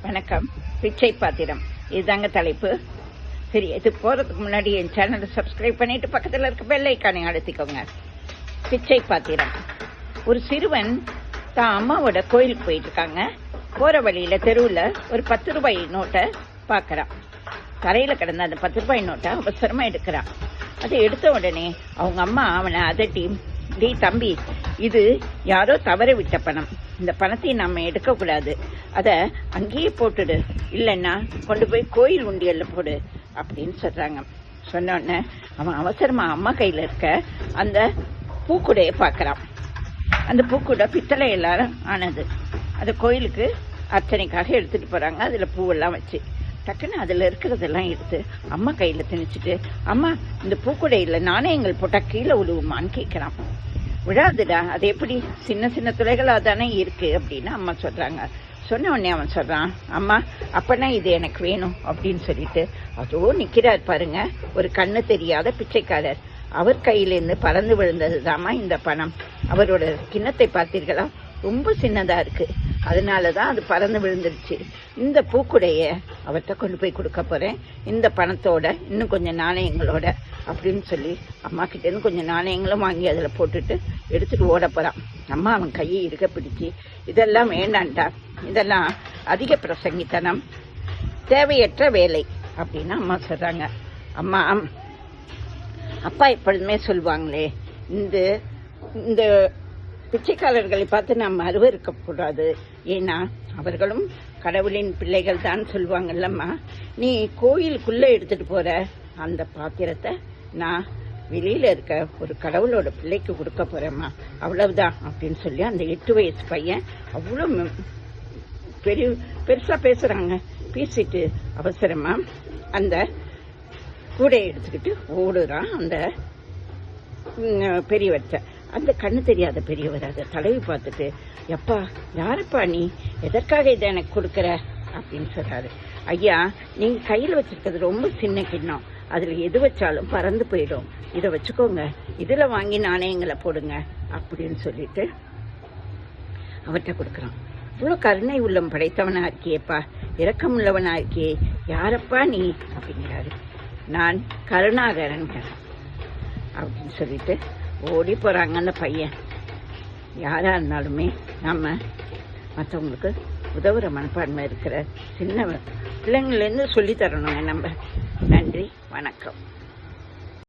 வணக்கம். பிச்சை பாத்திரம் இதுதாங்க தலைப்பு. சரி, இது போறதுக்கு முன்னாடி என் சேனலை சப்ஸ்கிரைப் பண்ணிட்டு பக்கத்தில் இருக்க பெல் ஐக்கானை அழுத்திக்கோங்க. பிச்சை பாத்திரம். ஒரு சிறுவன் தான் அம்மாவோட கோயிலுக்கு போயிட்டு இருக்காங்க. போற வழியில தெருவில் ஒரு 10 ரூபாய் நோட்டை பார்க்கறான். தரையில கிடந்த அந்த 10 ரூபாய் நோட்டை அவசரமா எடுக்கிறான். அதை எடுத்த உடனே அவங்க அம்மா அவனை அதட்டி, டீ தம்பி, இது யாரோ தவற விட்ட பணம், இந்த பணத்தை நம்ம எடுக்கக்கூடாது, அதை அங்கேயே போட்டுடு, இல்லைன்னா கொண்டு போய் கோயில் உண்டியல்ல போடு அப்படின்னு சொல்றாங்க. சொன்ன உடனே அவன் அவசரமா அம்மா கையில இருக்க அந்த பூக்குடையை பார்க்கறான். அந்த பூக்குடை பித்தளை எல்லாரும் ஆனது. அது கோயிலுக்கு அர்ச்சனைக்காக எடுத்துட்டு போறாங்க. அதுல பூவெல்லாம் வச்சு டக்குன்னு அதுல இருக்கிறதெல்லாம் எடுத்து அம்மா கையில திணிச்சிட்டு, அம்மா இந்த பூக்குடையில நாணயங்கள் போட்டா கீழே விழுவுமான்னு கேட்கிறான். விழாதுடா, அது எப்படி, சின்ன சின்ன துளைகளா தானே இருக்கு அப்படின்னு அம்மா சொல்றாங்க. சொன்ன உடனே அவன் சொல்றான், அம்மா அப்பனா இது எனக்கு வேணும் அப்படின்னு சொல்லிட்டு அதோ நிக்கிறார் பாருங்க ஒரு கண்ணு தெரியாத பிச்சைக்காரர். அவர் கையிலிருந்து பறந்து விழுந்ததுதாம்மா இந்த பணம். அவரோட கிண்ணத்தை பார்த்தீர்களா, ரொம்ப சின்னதா இருக்கு, அதனாலதான் அது பறந்து விழுந்துருச்சு. இந்த பூக்குடைய அவர்கிட்ட கொண்டு போய் கொடுக்க போறேன், இந்த பணத்தோட இன்னும் கொஞ்சம் நாணயங்களோட அப்படின்னு சொல்லி அம்மா கிட்ட இருந்து கொஞ்சம் நாணயங்களும் வாங்கி அதுல போட்டுட்டு எடுத்துட்டு ஓட போறான். அம்மா அவன் கையை இருக்க பிடிச்சி, இதெல்லாம் வேண்டான்டா, இதெல்லாம் அதிக பிரசங்கித்தனம், தேவையற்ற வேலை அப்படின்னு அம்மா சொல்றாங்க. அம்மா அப்பா எப்பொழுதுமே சொல்லுவாங்களே, இந்த பிச்சைக்காரர்களை பார்த்து நாம் அருவருக்க கூடாது, ஏன்னா அவர்களும் கடவுளின் பிள்ளைகள் தான் சொல்லுவாங்கல்லம்மா. நீ கோயிலுக்குள்ள எடுத்துட்டு போற அந்த பாத்திரத்தை நான் வெளியில இருக்க ஒரு கடவுளோட பிள்ளைக்கு கொடுக்க போறேம்மா, அவ்வளவுதான் அப்படின்னு சொல்லி அந்த 8 வயசு பையன் அவ்வளவு பெருசா பேசுறாங்க. பேசிட்டு அவசரமா அந்த கூடையை எடுத்துக்கிட்டு ஓடுறான் அந்த பெரியவர்கிட்ட. அந்த கண்ணு தெரியாத பெரியவர் அதை தடவி பார்த்துட்டு, எப்பா யாருப்பா நீ, எதற்காக இதை எனக்கு கொடுக்கற அப்படின்னு சொல்றாரு. ஐயா, நீங்க கையில வச்சிருக்கிறது ரொம்ப சின்ன கிண்ணம், அதுல எது வச்சாலும் பறந்து போயிடும், இதை வச்சுக்கோங்க, இதுல வாங்கி நாணயங்களை போடுங்க அப்படின்னு சொல்லிட்டு அவர்கிட்ட கொடுக்கறான். இவ்வளவு கருணை உள்ளம் படைத்தவனா இருக்கியேப்பா, இரக்கம் உள்ளவனா இருக்கியே, யாரப்பா நீ அப்படிங்கிறாரு. நான் கருணாகரன் அப்படின்னு சொல்லிட்டு ஓடி போறாங்க அந்த பையன். யாரா இருந்தாலுமே நம்ம மற்றவங்களுக்கு உதவுற மனப்பான்மை இருக்கிற சின்ன பிள்ளைங்கள்லேருந்து சொல்லி தரணும் நம்ம. நன்றி, வணக்கம்.